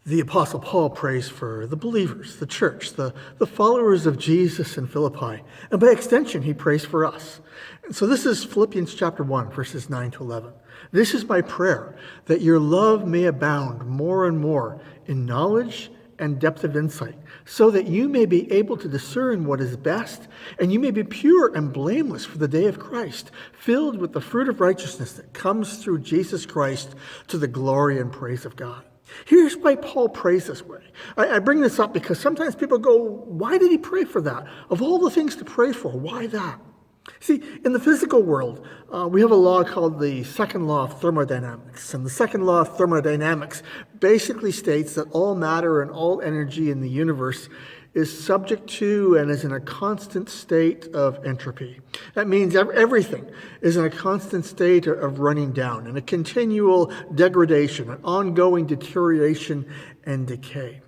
The Apostle Paul prays for the believers, the church, the followers of Jesus in Philippi. And by extension, he prays for us. And so this is Philippians chapter 1, verses 9 to 11. This is my prayer, that your love may abound more and more in knowledge and depth of insight, so that you may be able to discern what is best, and you may be pure and blameless for the day of Christ, filled with the fruit of righteousness that comes through Jesus Christ to the glory and praise of God. Here's why Paul prays this way. I bring this up because sometimes people go, why did he pray for that? Of all the things to pray for, why that? See, in the physical world, we have a law called the second law of thermodynamics. And the second law of thermodynamics basically states that all matter and all energy in the universe is subject to and is in a constant state of entropy. That means everything is in a constant state of running down and a continual degradation, an ongoing deterioration and decay.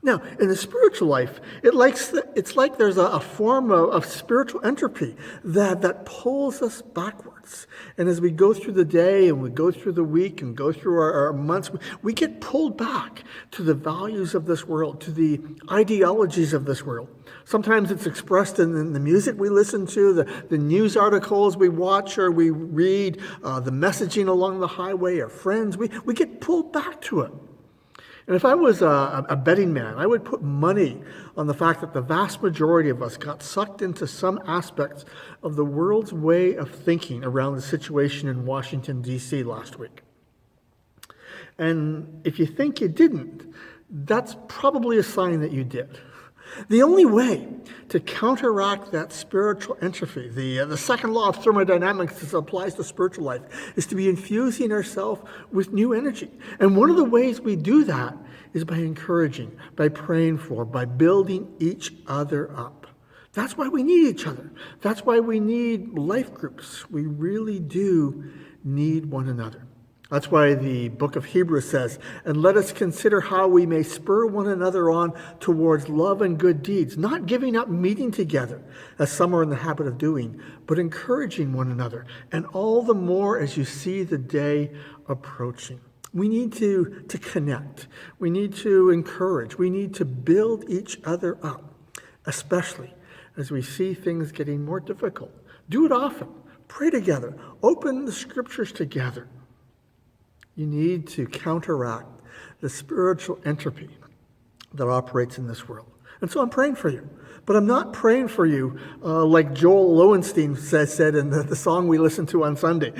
Now, in the spiritual life, it's like there's a form of spiritual entropy that pulls us backwards. And as we go through the day and we go through the week and go through our months, we get pulled back to the values of this world, to the ideologies of this world. Sometimes it's expressed in the music we listen to, the news articles we watch or we read, the messaging along the highway, our friends. We get pulled back to it. And if I was a betting man, I would put money on the fact that the vast majority of us got sucked into some aspects of the world's way of thinking around the situation in Washington, D.C. last week. And if you think you didn't, that's probably a sign that you did. The only way to counteract that spiritual entropy, the second law of thermodynamics as applies to spiritual life, is to be infusing ourselves with new energy. And one of the ways we do that is by encouraging, by praying for, by building each other up. That's why we need each other. That's why we need life groups. We really do need one another. That's why the book of Hebrews says, and let us consider how we may spur one another on towards love and good deeds, not giving up meeting together, as some are in the habit of doing, but encouraging one another, and all the more as you see the day approaching. We need to connect. We need to encourage. We need to build each other up, especially as we see things getting more difficult. Do it often. Pray together. Open the scriptures together. You need to counteract the spiritual entropy that operates in this world. And so I'm praying for you. But I'm not praying for you like Joel Lowenstein said in the song we listened to on Sunday.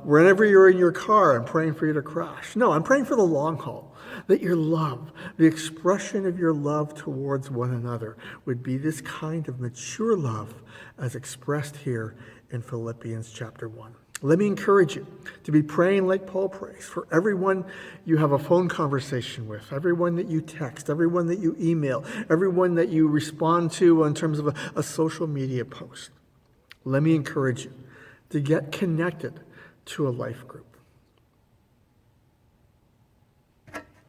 Whenever you're in your car, I'm praying for you to crash. No, I'm praying for the long haul. That your love, the expression of your love towards one another, would be this kind of mature love as expressed here in Philippians chapter 1. Let me encourage you to be praying like Paul prays for everyone you have a phone conversation with, everyone that you text, everyone that you email, everyone that you respond to in terms of a social media post. Let me encourage you to get connected to a life group.